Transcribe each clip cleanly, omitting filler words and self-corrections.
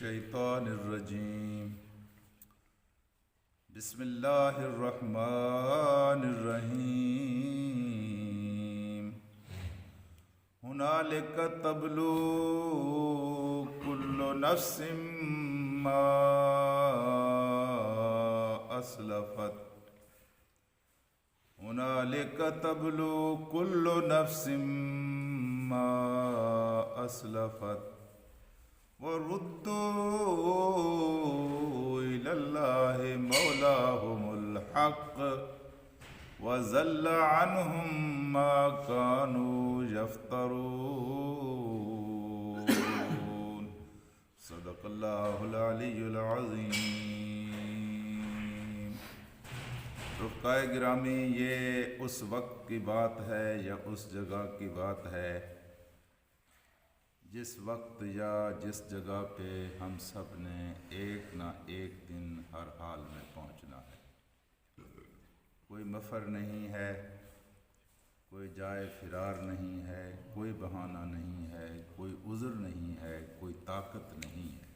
الشیطان الرجیم بسم اللہ الرحمن الرحیم ہنالک تبلو کل نفس ما اسلفت ہنالک تبلو کل نفس ما اسلفت وردوا إلى الله مولاهم الحق وزل عنهم ما كانوا يفترون صدق الله العلي العظيم۔ رفقائے گرامی، یہ اس وقت کی بات ہے یا اس جگہ کی بات ہے جس وقت یا جس جگہ پہ ہم سب نے ایک نہ ایک دن ہر حال میں پہنچنا ہے۔ کوئی مفر نہیں ہے، کوئی جائے فرار نہیں ہے، کوئی بہانہ نہیں ہے، کوئی عذر نہیں ہے، کوئی طاقت نہیں ہے۔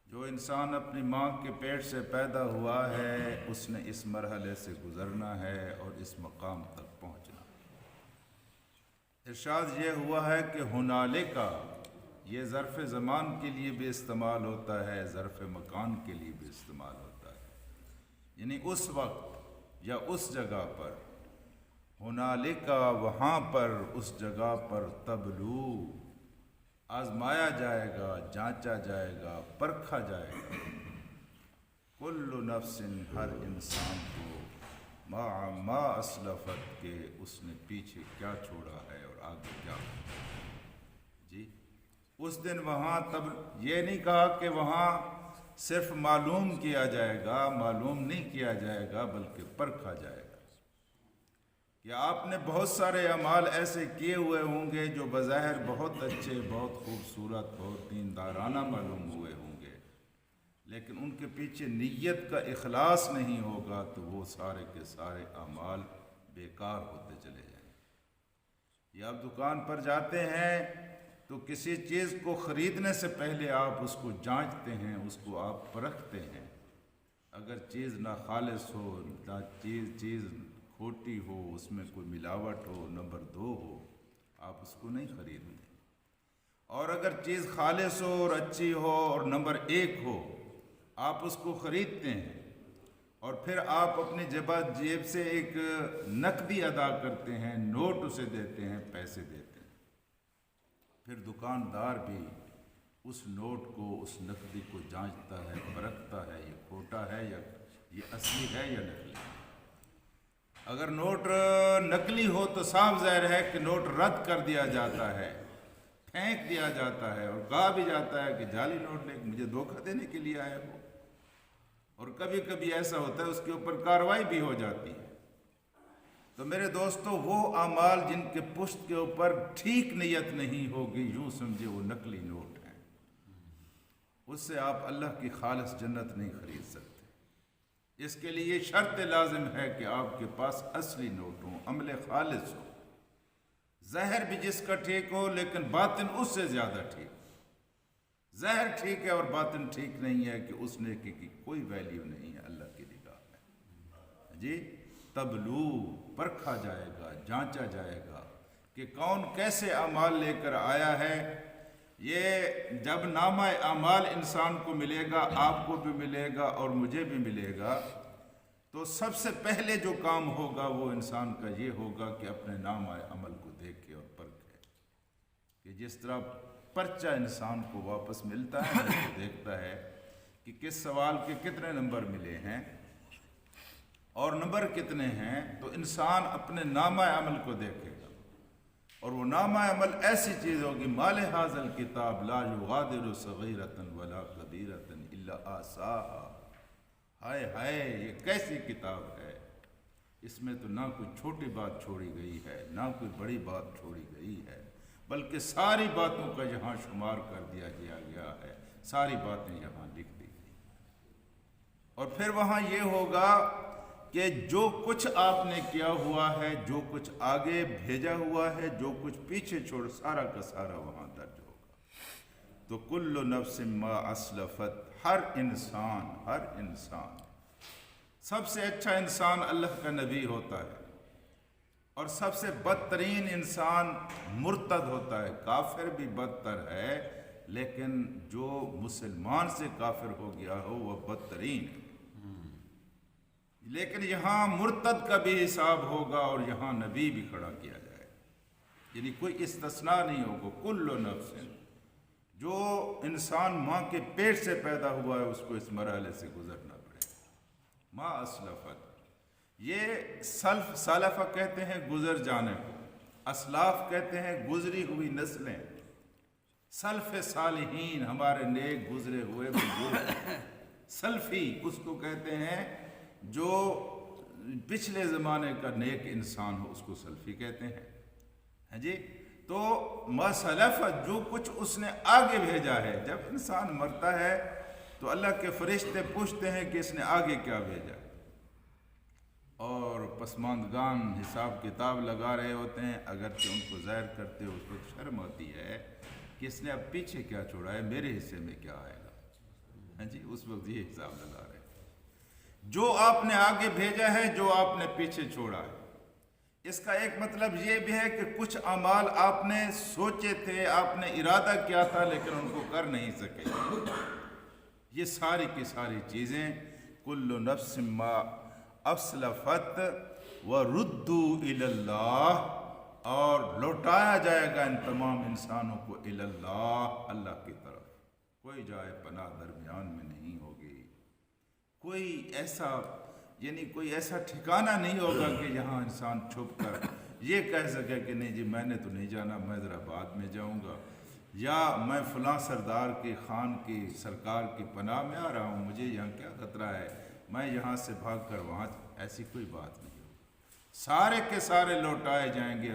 جو انسان اپنی ماں کے پیٹ سے پیدا ہوا ہے اس نے اس مرحلے سے گزرنا ہے اور اس مقام تک پہنچنا ہے۔ ارشاد یہ ہوا ہے کہ ہنالکا، یہ ظرف زمان کے لیے بھی استعمال ہوتا ہے، ظرف مکان کے لیے بھی استعمال ہوتا ہے، یعنی اس وقت یا اس جگہ پر۔ ہنالکا، وہاں پر، اس جگہ پر، تبلو، آزمایا جائے گا، جانچا جائے گا، پرکھا جائے گا، کل نفس، ہر انسان کو، ما اسلفت، کے اس نے پیچھے کیا چھوڑا ہے اور آگے کیا۔ جی اس دن وہاں تب یہ نہیں کہا کہ وہاں صرف معلوم کیا جائے گا، معلوم نہیں کیا جائے گا بلکہ پرکھا جائے گا کہ آپ نے بہت سارے اعمال ایسے کیے ہوئے ہوں گے جو بظاہر بہت اچھے، بہت خوبصورت، بہت دیندارانہ معلوم ہوئے ہوں گے، لیکن ان کے پیچھے نیت کا اخلاص نہیں ہوگا تو وہ سارے کے سارے اعمال بیکار ہوتے چلے جائیں گے۔ یا آپ دکان پر جاتے ہیں تو کسی چیز کو خریدنے سے پہلے آپ اس کو جانچتے ہیں، اس کو آپ پرکھتے ہیں۔ اگر چیز ناخالص ہو، چیز کھوٹی ہو، اس میں کوئی ملاوٹ ہو، نمبر 2 ہو، آپ اس کو نہیں خریدتے۔ اور اگر چیز خالص ہو اور اچھی ہو اور نمبر 1 ہو، آپ اس کو خریدتے ہیں اور پھر آپ اپنی جیب سے ایک نقدی ادا کرتے ہیں، نوٹ اسے دیتے ہیں، پیسے دیتے ہیں۔ پھر دکاندار بھی اس نوٹ کو، اس نقدی کو جانچتا ہے، پرکھتا ہے، یہ کھوٹا ہے یا یہ اصلی ہے یا نقلی۔ اگر نوٹ نقلی ہو تو صاف ظاہر ہے کہ نوٹ رد کر دیا جاتا ہے، پھینک دیا جاتا ہے اور کہا بھی جاتا ہے کہ جعلی نوٹ لے کے مجھے دھوکہ دینے کے لیے آئے ہو۔ اور کبھی کبھی ایسا ہوتا ہے اس کے اوپر کارروائی بھی ہو جاتی ہے۔ تو میرے دوستو، وہ اعمال جن کے پشت کے اوپر ٹھیک نیت نہیں ہوگی، یوں سمجھے وہ نقلی نوٹ ہیں، اس سے آپ اللہ کی خالص جنت نہیں خرید سکتے۔ اس کے لیے شرط لازم ہے کہ آپ کے پاس اصلی نوٹ ہوں، عمل خالص ہو، ظاہر بھی جس کا ٹھیک ہو لیکن باطن اس سے زیادہ ٹھیک۔ ظاہر ٹھیک ہے اور باطن ٹھیک نہیں ہے کہ اس نیکی کی کوئی ویلیو نہیں ہے اللہ کی نگاہ میں۔ جی تبلو، پرکھا جائے گا، جانچا جائے گا کہ کون کیسے اعمال لے کر آیا ہے۔ یہ جب نامہ اعمال انسان کو ملے گا، آپ کو بھی ملے گا اور مجھے بھی ملے گا، تو سب سے پہلے جو کام ہوگا وہ انسان کا یہ ہوگا کہ اپنے نامہ عمل کو دیکھے اور پرکھے، کہ جس طرح پرچہ انسان کو واپس ملتا ہے، وہ دیکھتا ہے کہ کس سوال کے کتنے نمبر ملے ہیں اور نمبر کتنے ہیں، تو انسان اپنے نامہ عمل کو دیکھے گا اور وہ نامہ عمل ایسی چیز ہوگی، مال ھذا الکتاب لا یغادر صغیرۃ ولا کبیرۃ الا احصاها۔ ہائے ہائے، یہ کیسی کتاب ہے، اس میں تو نہ کوئی چھوٹی بات چھوڑی گئی ہے، نہ کوئی بڑی بات چھوڑی گئی ہے، بلکہ ساری باتوں کا یہاں شمار کر دیا گیا ہے، ساری باتیں یہاں لکھ دی گئی۔ اور پھر وہاں یہ ہوگا کہ جو کچھ آپ نے کیا ہوا ہے، جو کچھ آگے بھیجا ہوا ہے، جو کچھ پیچھے چھوڑ، سارا کا سارا وہاں درج ہوگا۔ تو کل نفس ما اسلفت، ہر انسان سب سے اچھا انسان اللہ کا نبی ہوتا ہے، اور سب سے بدترین انسان مرتد ہوتا ہے، کافر بھی بدتر ہے، لیکن جو مسلمان سے کافر ہو گیا ہو وہ بدترین ہے۔ لیکن یہاں مرتد کا بھی حساب ہوگا اور یہاں نبی بھی کھڑا کیا جائے، یعنی کوئی استثناء نہیں ہوگا۔ کل نفس، جو انسان ماں کے پیٹ سے پیدا ہوا ہے اس کو اس مرحلے سے گزرنا پڑے گا۔ ما اسلفت، یہ سلف کہتے ہیں گزر جانے کو، اسلاف کہتے ہیں گزری ہوئی نسلیں، سلف صالحین ہمارے نیک گزرے ہوئے بزرگ، سلفی اس کو کہتے ہیں جو پچھلے زمانے کا نیک انسان ہو، اس کو سلفی کہتے ہیں۔ ہاں جی، تو ما سلف، جو کچھ اس نے آگے بھیجا ہے۔ جب انسان مرتا ہے تو اللہ کے فرشتے پوچھتے ہیں کہ اس نے آگے کیا بھیجا، اور پسماندگان حساب کتاب لگا رہے ہوتے ہیں، اگرچہ ان کو ظاہر کرتے ہوئے اس کو شرم ہوتی ہے کہ اس نے اب پیچھے کیا چھوڑا ہے، میرے حصے میں کیا آئے گا۔ ہاں جی، اس وقت یہ حساب لگا رہے ہیں۔ جو آپ نے آگے بھیجا ہے، جو آپ نے پیچھے چھوڑا ہے، اس کا ایک مطلب یہ بھی ہے کہ کچھ اعمال آپ نے سوچے تھے، آپ نے ارادہ کیا تھا لیکن ان کو کر نہیں سکے۔ یہ ساری کی ساری چیزیں کل نفس ما اسلفت وردوا الی اللہ، اور لوٹایا جائے گا ان تمام انسانوں کو الی اللہ، اللہ کی طرف۔ کوئی جائے پناہ درمیان میں نہیں ہوگی، کوئی ایسا ٹھکانہ نہیں ہوگا کہ یہاں انسان چھپ کر یہ کہہ سکے کہ نہیں جی میں نے تو نہیں جانا، میں ذرا بعد میں جاؤں گا، یا میں فلاں سردار کی خان کی سرکار کی پناہ میں آ رہا ہوں، مجھے یہاں کیا خطرہ ہے، میں یہاں سے بھاگ کر وہاں، ایسی کوئی بات نہیں ہوگی۔ سارے کے سارے لوٹائے جائیں گے،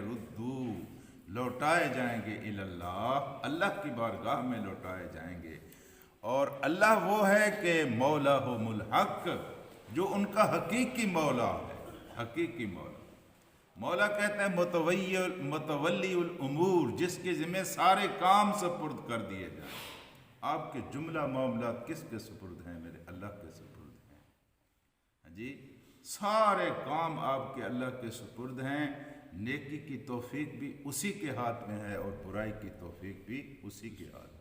لوٹائے جائیں گے الی اللہ، اللہ کی بارگاہ میں لوٹائے جائیں گے۔ اور اللہ وہ ہے کہ مولاہم الحق، جو ان کا حقیقی مولا ہے، حقیقی مولا۔ مولا کہتے ہیں متولی الامور، جس کے ذمہ سارے کام سپرد کر دیے جائیں۔ آپ کے جملہ معاملات کس کے سپرد ہیں؟ میرے اللہ کے سپرد ہیں۔ ہاں جی، سارے کام آپ کے اللہ کے سپرد ہیں۔ نیکی کی توفیق بھی اسی کے ہاتھ میں ہے اور برائی کی توفیق بھی اسی کے ہاتھ میں ہے۔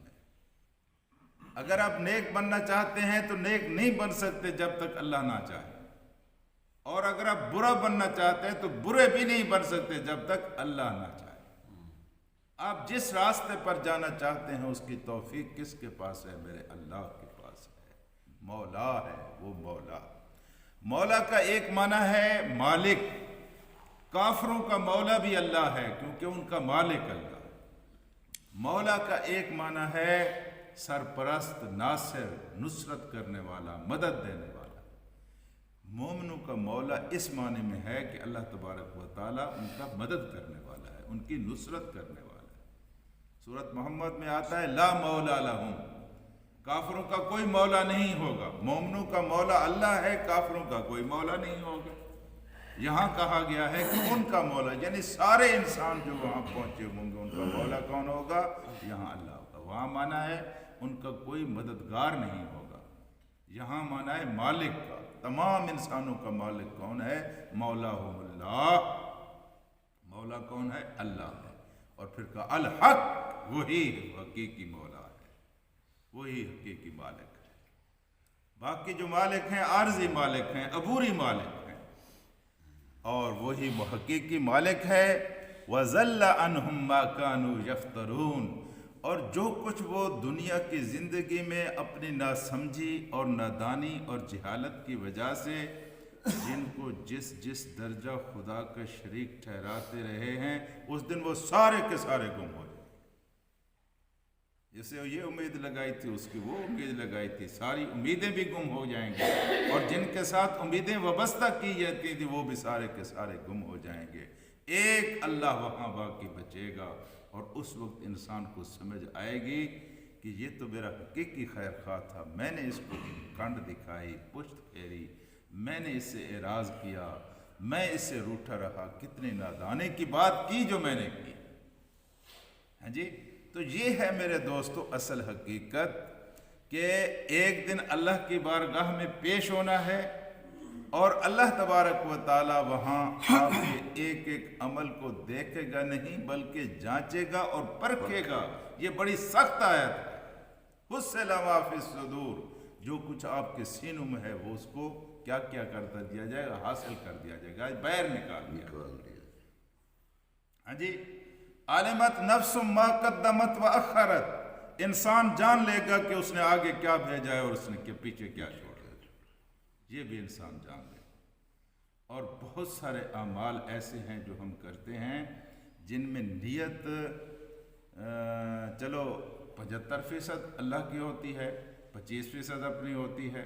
اگر آپ نیک بننا چاہتے ہیں تو نیک نہیں بن سکتے جب تک اللہ نہ چاہے، اور اگر آپ برا بننا چاہتے ہیں تو برے بھی نہیں بن سکتے جب تک اللہ نہ چاہے۔ آپ جس راستے پر جانا چاہتے ہیں اس کی توفیق کس کے پاس ہے؟ میرے اللہ کے پاس ہے، مولا ہے وہ مولا۔ مولا کا ایک معنی ہے مالک، کافروں کا مولا بھی اللہ ہے کیونکہ ان کا مالک اللہ ہے۔ مولا کا ایک معنی ہے سرپرست، ناصر، نصرت کرنے والا، مدد دینے والا۔ مومنوں کا مولا اس معنی میں ہے کہ اللہ تبارک و تعالیٰ ان کا مدد کرنے والا ہے، ان کی نصرت کرنے والا ہے۔ سورۃ محمد میں آتا ہے لا مولا لہم، کافروں کا کوئی مولا نہیں ہوگا۔ مومنوں کا مولا اللہ ہے، کافروں کا کوئی مولا نہیں ہوگا۔ یہاں کہا گیا ہے کہ ان کا مولا، یعنی سارے انسان جو وہاں پہنچے ہوں گے ان کا مولا کون ہوگا؟ یہاں اللہ ہوگا۔ وہاں مانا ہے ان کا کوئی مددگار نہیں ہوگا، یہاں مانا ہے مالک کا۔ تمام انسانوں کا مالک کون ہے؟ مولاہم اللہ، مولا کون ہے؟ اللہ ہے۔ اور پھر کہا الحق، وہی حقیقی مولا ہے، وہی حقیقی مالک ہے۔ باقی جو مالک ہیں عارضی مالک ہیں، عبوری مالک ہیں، اور وہی حقیقی مالک ہے۔ وَضَلَّ عَنْهُمْ مَا كَانُوا يَفْتَرُونَ، اور جو کچھ وہ دنیا کی زندگی میں اپنی ناسمجھی اور نادانی اور جہالت کی وجہ سے جن کو جس جس درجہ خدا کا شریک ٹھہراتے رہے ہیں، اس دن وہ سارے کے سارے گم ہو جائیں۔ جسے یہ امید لگائی تھی اس کی وہ امید لگائی تھی، ساری امیدیں بھی گم ہو جائیں گی، اور جن کے ساتھ امیدیں وابستہ کی جاتی تھی وہ بھی سارے کے سارے گم ہو جائیں گے۔ ایک اللہ وہاں باقی بچے گا، اور اس وقت انسان کو سمجھ آئے گی کہ یہ تو میرا حقیقی خیر خواہ تھا، میں نے اس کو کنڈ دکھائی، پشت پھیری، میں نے اس سے اعراض کیا، میں اس سے روٹھا رہا، کتنی نادانی کی بات کی جو میں نے کی۔ ہاں جی، تو یہ ہے میرے دوستو اصل حقیقت کہ ایک دن اللہ کی بارگاہ میں پیش ہونا ہے اور اللہ تبارک و تعالی وہاں آپ کے ایک ایک عمل کو دیکھے گا نہیں بلکہ جانچے گا اور پرکھے گا۔ یہ بڑی سخت آیت ہے۔ حُصِّلَ مَا فِي الصُّدُورِ، جو کچھ آپ کے سینوں میں ہے وہ اس کو کیا کیا کرتا دیا جائے گا، حاصل کر دیا جائے گا، باہر نکال دیا۔ ہاں جی، عَلِمَتْ نَفْسٌ مَا قَدَّمَتْ وَأَخَّرَتْ، انسان جان لے گا کہ اس نے آگے کیا بھیجا ہے اور اس نے پیچھے کیا چھوڑا ہے، یہ بھی انسان جان لے گا۔ اور بہت سارے اعمال ایسے ہیں جو ہم کرتے ہیں جن میں نیت چلو 75% اللہ کی ہوتی ہے، 25% اپنی ہوتی ہے،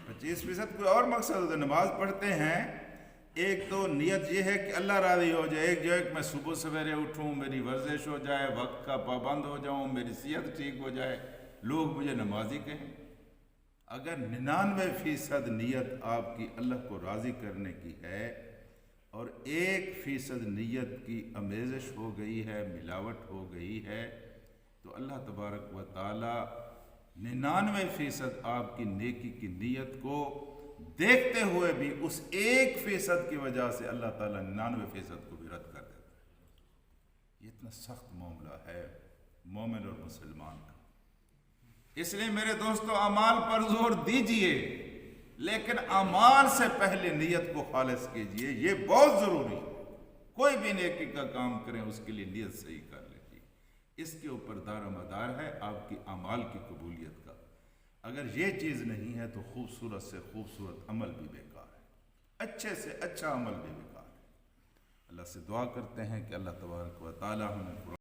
25% کوئی اور مقصد ہوتا ہے۔ نماز پڑھتے ہیں، ایک تو نیت یہ ہے کہ اللہ راضی ہو جائے، ایک جو ہے کہ میں صبح سویرے اٹھوں، میری ورزش ہو جائے، وقت کا پابند ہو جاؤں، میری صحت ٹھیک ہو جائے، لوگ مجھے نمازی کہیں۔ اگر 99% نیت آپ کی اللہ کو راضی کرنے کی ہے اور 1% نیت کی آمیزش ہو گئی ہے، ملاوٹ ہو گئی ہے، تو اللہ تبارک و تعالی 99% آپ کی نیکی کی نیت کو دیکھتے ہوئے بھی اس 1% کی وجہ سے اللہ تعالیٰ 99% کو بھی رد کر دیتا ہے۔ یہ اتنا سخت معاملہ ہے مومن اور مسلمان کا۔ اس لیے میرے دوستو اعمال پر زور دیجئے، لیکن اعمال سے پہلے نیت کو خالص کیجئے، یہ بہت ضروری ہے۔ کوئی بھی نیکی کا کام کریں اس کے لیے نیت صحیح کر لیجئے، اس کے اوپر دار و مدار ہے آپ کی اعمال کی قبولیت کا۔ اگر یہ چیز نہیں ہے تو خوبصورت سے خوبصورت عمل بھی بیکار ہے، اچھے سے اچھا عمل بھی بیکار ہے۔ اللہ سے دعا کرتے ہیں کہ اللہ تبارک و تعالی ہمیں